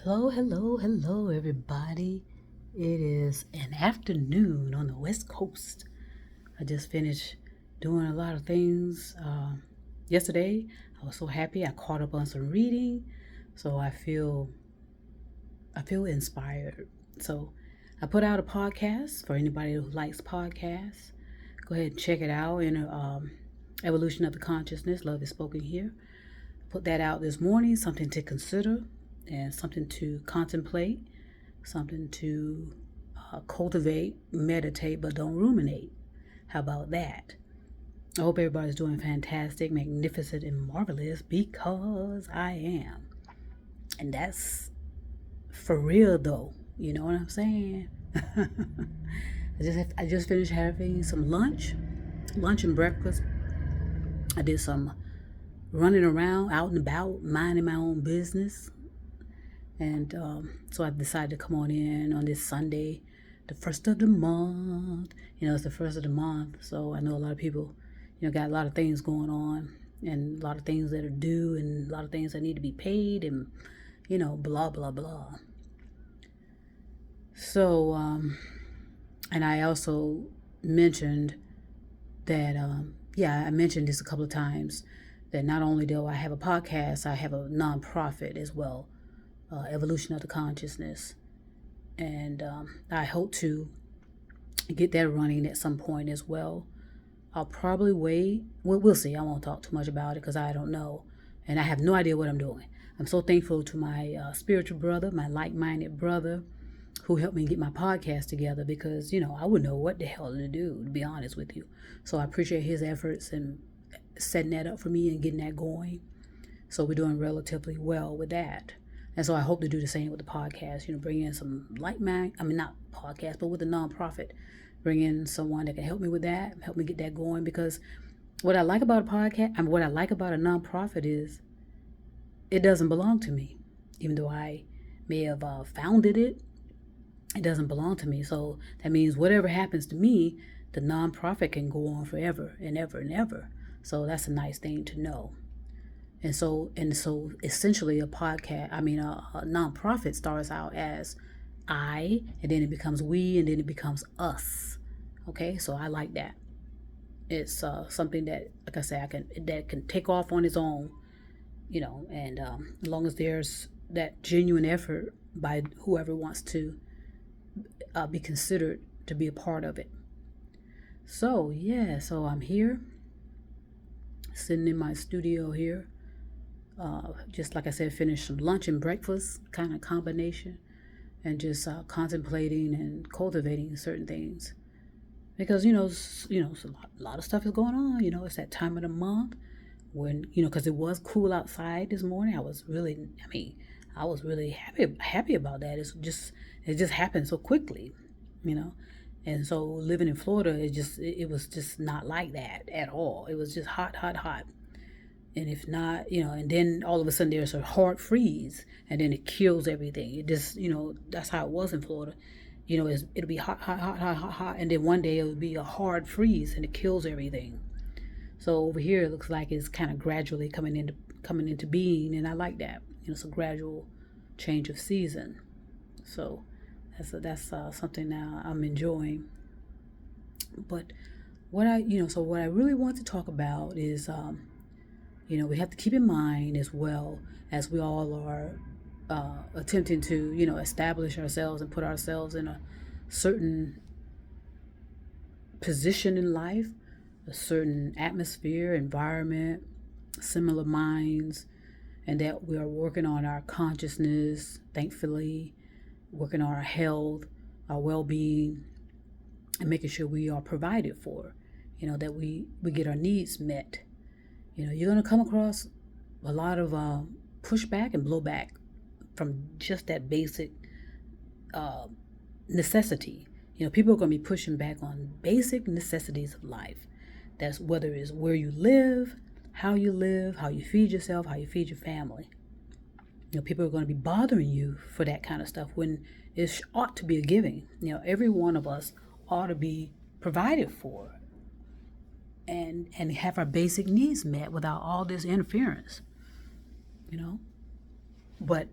Hello, hello, hello, everybody. It is an afternoon on the West Coast. I just finished doing a lot of things yesterday. I was so happy. I caught up on some reading, so I feel inspired. So I put out a podcast for anybody who likes podcasts. Go ahead and check it out. Evolution of the Consciousness. Love is spoken here. Put that out this morning. Something to consider and something to contemplate, something to cultivate, meditate, but don't ruminate. How about that? I hope everybody's doing fantastic, magnificent, and marvelous because I am. And that's for real, though. You know what I'm saying? I just finished having some lunch and breakfast. I did some running around, out and about, minding my own business. And so I decided to come on this Sunday, the first of the month. It's the first of the month. So I know a lot of people, got a lot of things going on and a lot of things that are due and a lot of things that need to be paid and, blah, blah, blah. So, and I also mentioned that, I mentioned this a couple of times, that not only do I have a podcast, I have a nonprofit as well. Evolution of the Consciousness. And I hope to get that running at some point as well. I'll probably wait. Well, we'll see. I won't talk too much about it because I don't know. And I have no idea what I'm doing. I'm so thankful to my spiritual brother, my like-minded brother, who helped me get my podcast together because, I wouldn't know what the hell to do, to be honest with you. So I appreciate his efforts and setting that up for me and getting that going. So we're doing relatively well with that. And so I hope to do the same with the podcast, bring in some not podcast, but with the nonprofit, bring in someone that can help me with that, help me get that going. Because what I like about a podcast, what I like about a nonprofit is it doesn't belong to me. Even though I may have founded it, it doesn't belong to me. So that means whatever happens to me, the nonprofit can go on forever and ever and ever. So that's a nice thing to know. And so essentially a nonprofit starts out as I, and then it becomes we, and then it becomes us. Okay, so I like that. It's something that, like I say, that can take off on its own, and as long as there's that genuine effort by whoever wants to be considered to be a part of it. So so I'm here, sitting in my studio here. Just like I said, finished some lunch and breakfast kind of combination, and just contemplating and cultivating certain things, because a lot of stuff is going on. It's that time of the month when because it was cool outside this morning. I was really happy about that. It just happened so quickly, and so living in Florida, it was just not like that at all. It was just hot, hot, hot. And if not, and then all of a sudden there's a hard freeze, and then it kills everything. It just, that's how it was in Florida. It'll be hot, hot, hot, hot, hot, hot, and then one day it'll be a hard freeze, and it kills everything. So over here, it looks like it's kind of gradually coming into being, and I like that. It's a gradual change of season. So that's something now I'm enjoying. But what I really want to talk about is. We have to keep in mind as well, as we all are attempting to, establish ourselves and put ourselves in a certain position in life, a certain atmosphere, environment, similar minds, and that we are working on our consciousness, thankfully, working on our health, our well-being, and making sure we are provided for, that we get our needs met. You're going to come across a lot of pushback and blowback from just that basic necessity. People are going to be pushing back on basic necessities of life. That's whether it's where you live, how you feed yourself, how you feed your family. People are going to be bothering you for that kind of stuff when it ought to be a giving. Every one of us ought to be provided for and have our basic needs met without all this interference, But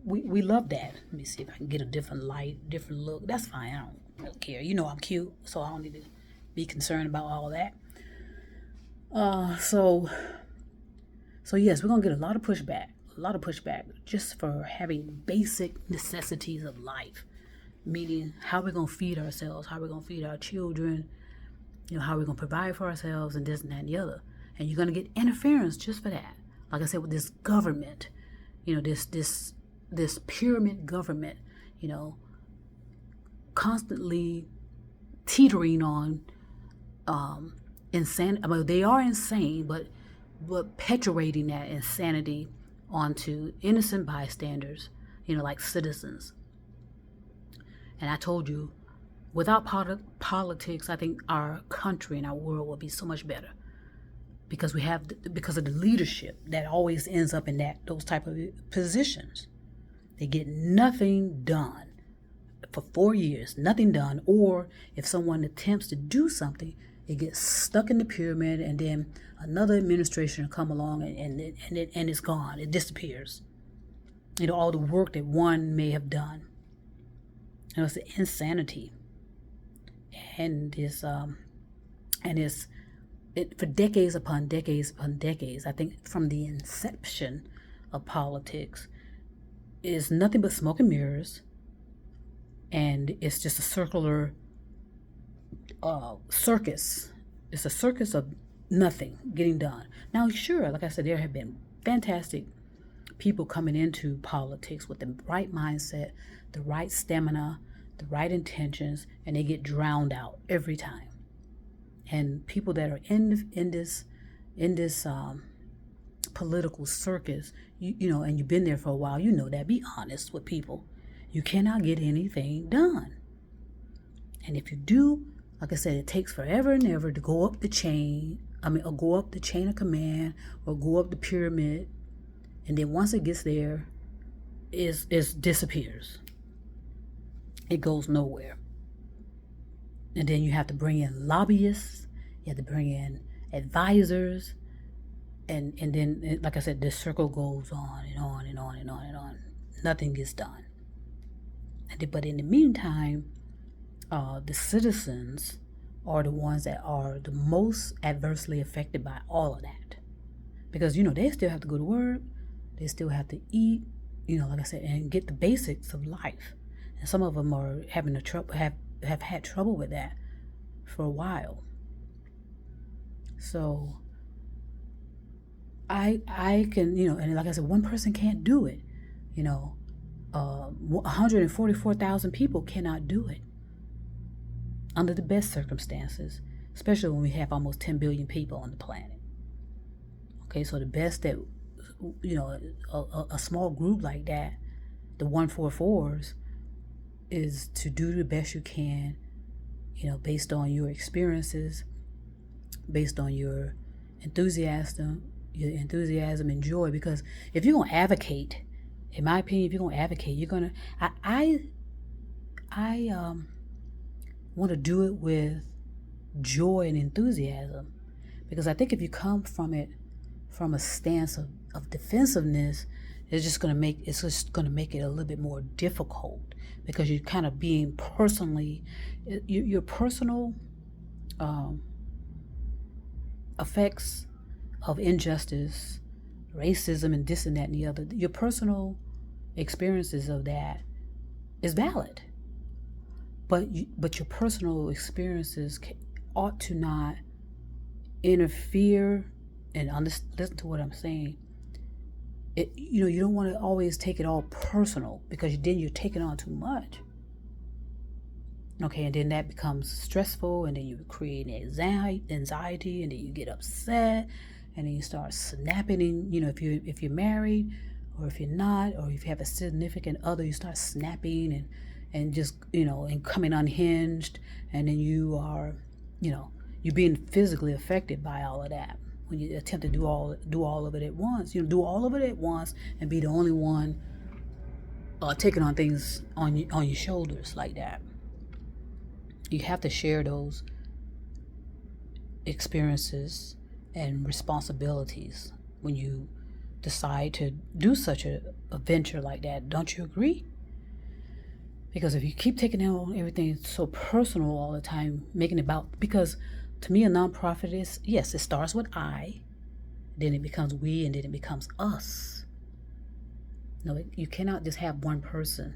we love that. Let me see if I can get a different light, different look. That's fine. I don't really care. You know I'm cute, so I don't need to be concerned about all that. So yes, we're gonna get a lot of pushback just for having basic necessities of life, meaning how we're gonna feed ourselves, how we're gonna feed our children, how we're gonna provide for ourselves, and this and that and the other. And you're gonna get interference just for that. Like I said, with this government, this pyramid government, constantly teetering on insane. I mean, they are insane, but perpetuating that insanity onto innocent bystanders, like citizens. And I told you, without politics, I think our country and our world would be so much better, because because of the leadership that always ends up in those type of positions. They get nothing done for 4 years, nothing done. Or if someone attempts to do something, it gets stuck in the pyramid, and then another administration will come along and it's gone. It disappears. All the work that one may have done. It's the insanity, and for decades upon decades upon decades. I think from the inception of politics, is nothing but smoke and mirrors, and it's just a circular circus. It's a circus of nothing getting done. Now, sure, like I said, there have been fantastic people coming into politics with the right mindset, the right stamina, the right intentions, and they get drowned out every time. And people that are in this political circus, and you've been there for a while, that. Be honest with people. You cannot get anything done. And if you do, like I said, it takes forever and ever to go up the chain. Or go up the chain of command, or go up the pyramid, and then once it gets there, it disappears. It goes nowhere. And then you have to bring in lobbyists. You have to bring in advisors. And then, like I said, this circle goes on and on and on and on and on. Nothing gets done. But in the meantime, the citizens are the ones that are the most adversely affected by all of that. Because, they still have to go to work. They still have to eat, like I said, and get the basics of life. And some of them are having have had trouble with that for a while. So I can, and like I said, one person can't do it. 144,000 people cannot do it under the best circumstances, especially when we have almost 10 billion people on the planet. Okay, so the best that, a small group like that, the 144s, is to do the best you can, based on your experiences, based on your enthusiasm and joy. Because if you're going to advocate, in my opinion, if you're going to advocate, you're going to, I want to do it with joy and enthusiasm, because I think if you come from it from a stance of defensiveness, it's just going to make it a little bit more difficult, because you're kind of being personally, your personal effects of injustice, racism, and this and that and the other. Your personal experiences of that is valid, but your personal experiences ought to not interfere. And listen to what I'm saying. You don't want to always take it all personal, because then you're taking on too much. Okay, and then that becomes stressful, and then you create anxiety, and then you get upset, and then you start snapping. And if you're married, or if you're not, or if you have a significant other, you start snapping and just and coming unhinged, and then you are you're being physically affected by all of that. When you attempt to do all of it at once, do all of it at once and be the only one taking on things on your shoulders like that. You have to share those experiences and responsibilities when you decide to do such a venture like that. Don't you agree? Because if you keep taking on everything so personal all the time, making it about, because to me, a nonprofit is, yes, it starts with I, then it becomes we, and then it becomes us. No, you cannot just have one person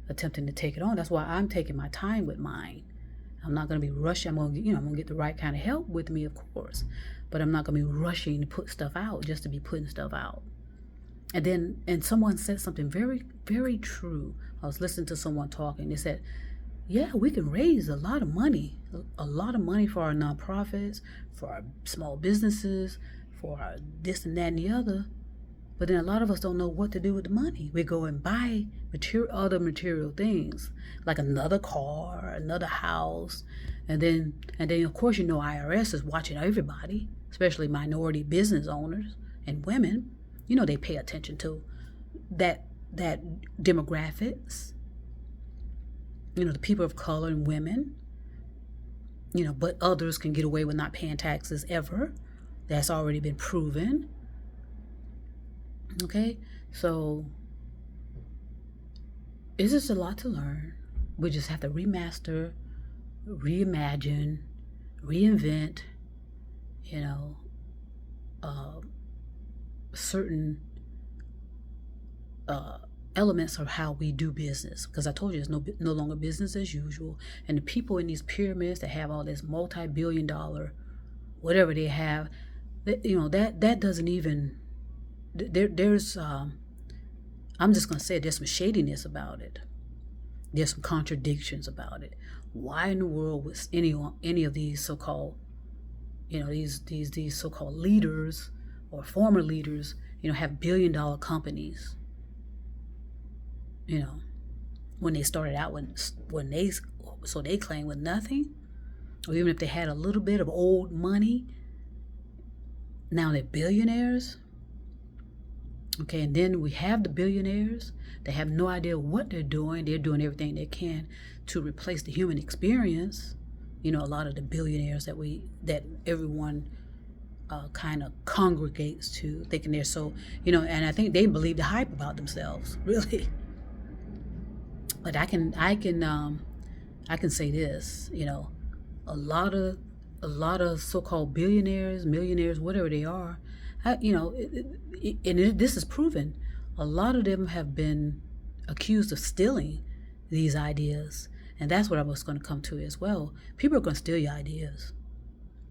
attempting to take it on. That's why I'm taking my time with mine. I'm not going to be rushing. I'm going to get the right kind of help with me, of course, but I'm not going to be rushing to put stuff out just to be putting stuff out. And someone said something very, very true. I was listening to someone talking. They said, yeah, we can raise a lot of money for our nonprofits, for our small businesses, for our this and that and the other. But then a lot of us don't know what to do with the money. We go and buy other material things, like another car, another house. And then of course, IRS is watching everybody, especially minority business owners and women. They pay attention to that demographics. The people of color and women. But others can get away with not paying taxes ever. That's already been proven. Okay, so it's just a lot to learn. We just have to remaster, reimagine, reinvent, certain elements of how we do business. Because I told you it's no longer business as usual. And the people in these pyramids that have all this multi-billion-dollar, whatever they have, that doesn't even. There's I'm just going to say there's some shadiness about it. There's some contradictions about it. Why in the world would any of these so-called, these so-called leaders or former leaders, have billion-dollar companies? When they started out when they claim with nothing, or even if they had a little bit of old money, now they're billionaires. Okay, and then we have the billionaires. They have no idea what they're doing. They're doing everything they can to replace the human experience. A lot of the billionaires that everyone kind of congregates to, thinking they're so, and I think they believe the hype about themselves, really. But I can say this, a lot of so-called billionaires, millionaires, whatever they are, this is proven. A lot of them have been accused of stealing these ideas, and that's what I was going to come to as well. People are going to steal your ideas.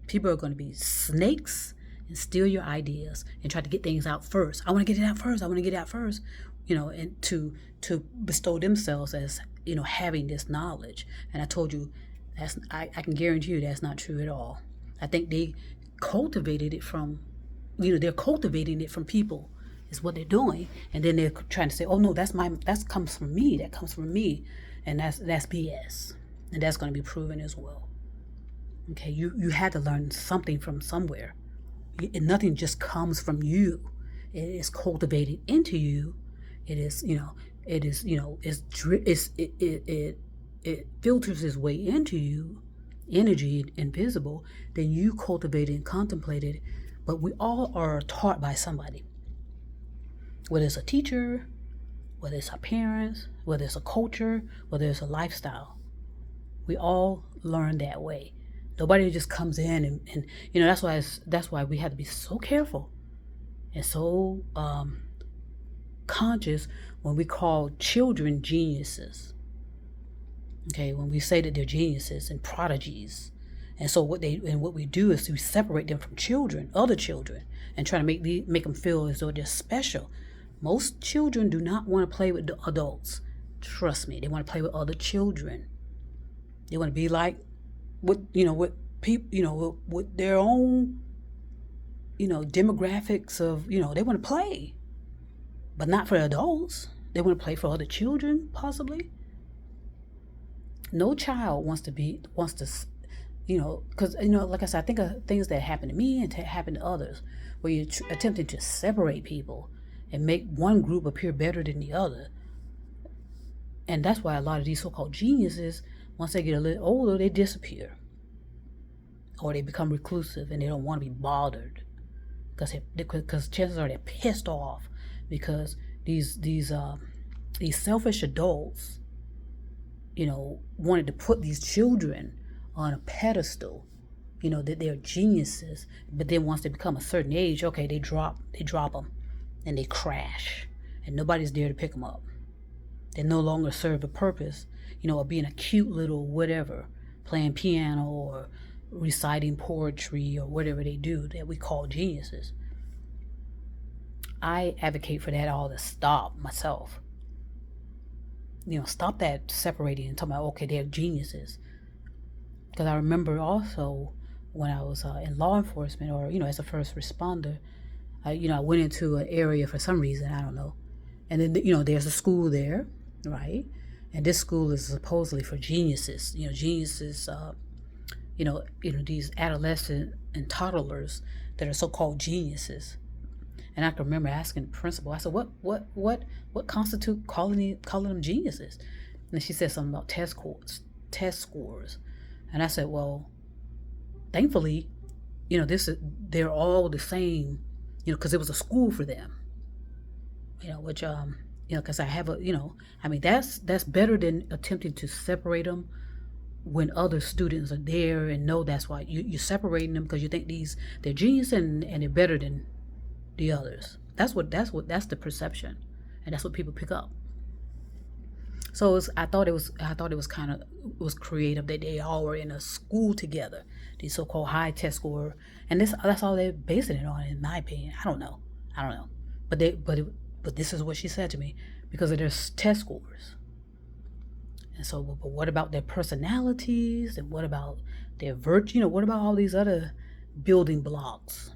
People are going to be snakes and steal your ideas and try to get things out first. I want to get it out first. And to bestow themselves as having this knowledge. And I told you I can guarantee you that's not true at all. I think they cultivated it from. They're cultivating it from people, is what they're doing, and then they're trying to say, "Oh no, that comes from me. That comes from me," and that's BS, and that's going to be proven as well. Okay, you had to learn something from somewhere, and nothing just comes from you. It is cultivated into you. It is, it filters its way into you, energy invisible. Then you cultivate it and contemplate it. But we all are taught by somebody, whether it's a teacher, whether it's our parents, whether it's a culture, whether it's a lifestyle. We all learn that way. Nobody just comes in and that's why we have to be so careful and so conscious when we call children geniuses. Okay, when we say that they're geniuses and prodigies. And so what we do is we separate them from other children, and try to make them feel as though they're special. Most children do not want to play with the adults. Trust me, they want to play with other children. They want to be like with people, with their own, demographics of, they want to play, but not for adults. They want to play for other children, possibly. No child wants to because, like I said, I think of things that happen to me and happen to others, where you're attempting to separate people and make one group appear better than the other. And that's why a lot of these so-called geniuses, once they get a little older, they disappear. Or they become reclusive and they don't want to be bothered. because chances are they're pissed off because these selfish adults, wanted to put these children on a pedestal, that they're geniuses. But then once they become a certain age, okay, they drop them and they crash, and nobody's there to pick them up. They no longer serve a purpose, of being a cute little whatever, playing piano or reciting poetry or whatever they do that we call geniuses. I advocate for that all to stop myself. Stop that separating and talking about, okay, they're geniuses. Because I remember also when I was in law enforcement, or, as a first responder, I went into an area for some reason, I don't know. And then, there's a school there, right? And this school is supposedly for geniuses, geniuses, these adolescent and toddlers that are so-called geniuses. And I can remember asking the principal, I said, what constitute calling them geniuses? And she said something about test scores. And I said, well, thankfully, they're all the same, because it was a school for them, which, because I have that's better than attempting to separate them when other students are there and know that's why you're separating them, because you think they're genius and they're better than the others. That's the perception, and that's what people pick up. So I thought it was creative that they all were in a school together, these so-called high test score, and that's all they're basing it on, in my opinion. I don't know, but this is what she said to me, because of their test scores. And so, but what about their personalities, and what about their virtue? What about all these other building blocks?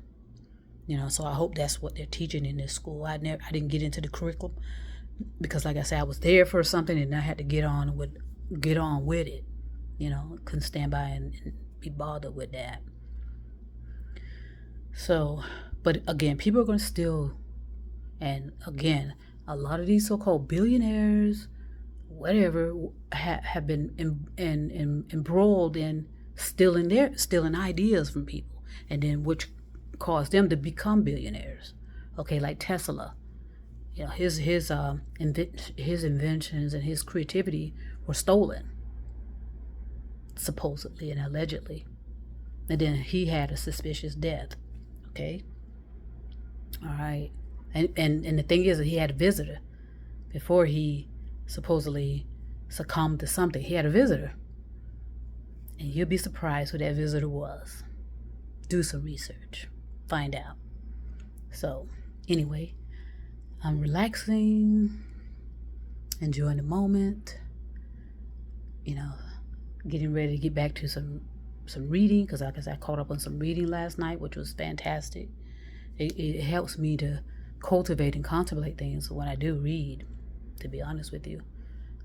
So I hope that's what they're teaching in this school. I didn't get into the curriculum because, like I said, I was there for something and I had to get on with it. Couldn't stand by and be bothered with that. So, but again, people are going to steal. And again, a lot of these so-called billionaires, whatever, have been embroiled in stealing ideas from people, and then which caused them to become billionaires. Okay, like Tesla, his inventions and his creativity were stolen, supposedly and allegedly, and then he had a suspicious death. Okay, all right, and the thing is that he had a visitor before he supposedly succumbed to something. He had a visitor, and you'll be surprised who that visitor was. Do some research. Find out. So anyway, I'm relaxing, enjoying the moment, getting ready to get back to some reading, because like I said, I caught up on some reading last night, which was fantastic. It helps me to cultivate and contemplate things when I do read, to be honest with you.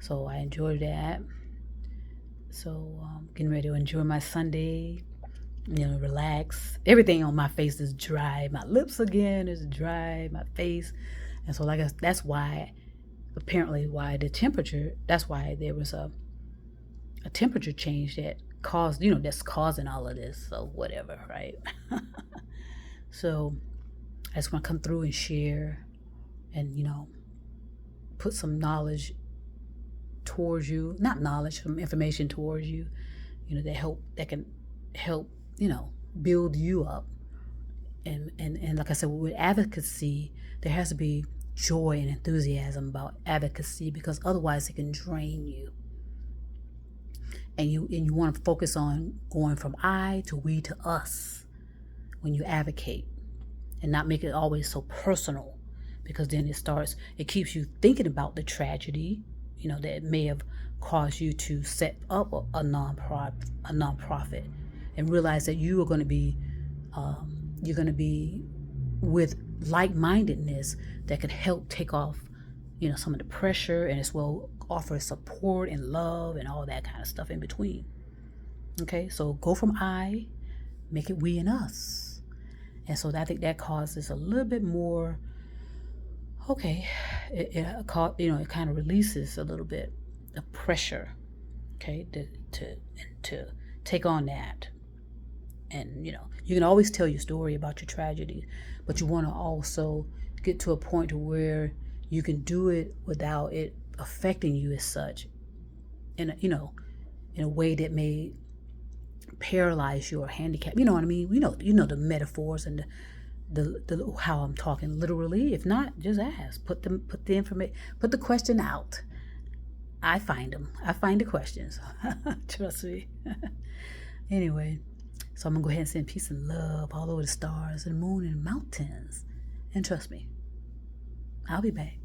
So I enjoyed that. So getting ready to enjoy my Sunday, relax. Everything on my face is dry. My lips again is dry, my face. And so that's why the temperature, that's why there was a temperature change that caused, that's causing all of this. So whatever, right? So I just want to come through and share and, put some knowledge towards you, not knowledge, some information towards you, that can help, build you up. And like I said, with advocacy, there has to be joy and enthusiasm about advocacy, because otherwise it can drain you. And you want to focus on going from I to we to us when you advocate, and not make it always so personal, because then it keeps you thinking about the tragedy, that may have caused you to set up a nonprofit, and realize that you are going to be with like-mindedness that can help take off, some of the pressure, and as well offer support and love and all that kind of stuff in between. Okay, so go from I, make it we and us. And so I think that causes a little bit more, okay, it kind of releases a little bit of pressure, okay, to take on that. And, you can always tell your story about your tragedy, but you want to also get to a point to where you can do it without it affecting you as such, in a way that may paralyze you or handicap. You know what I mean? You know the metaphors and the how I'm talking literally. If not, just ask. Put the information. Put the question out. I find them. I find the questions. Trust me. Anyway, so I'm gonna go ahead and send peace and love all over the stars and moon and mountains. And trust me, I'll be back.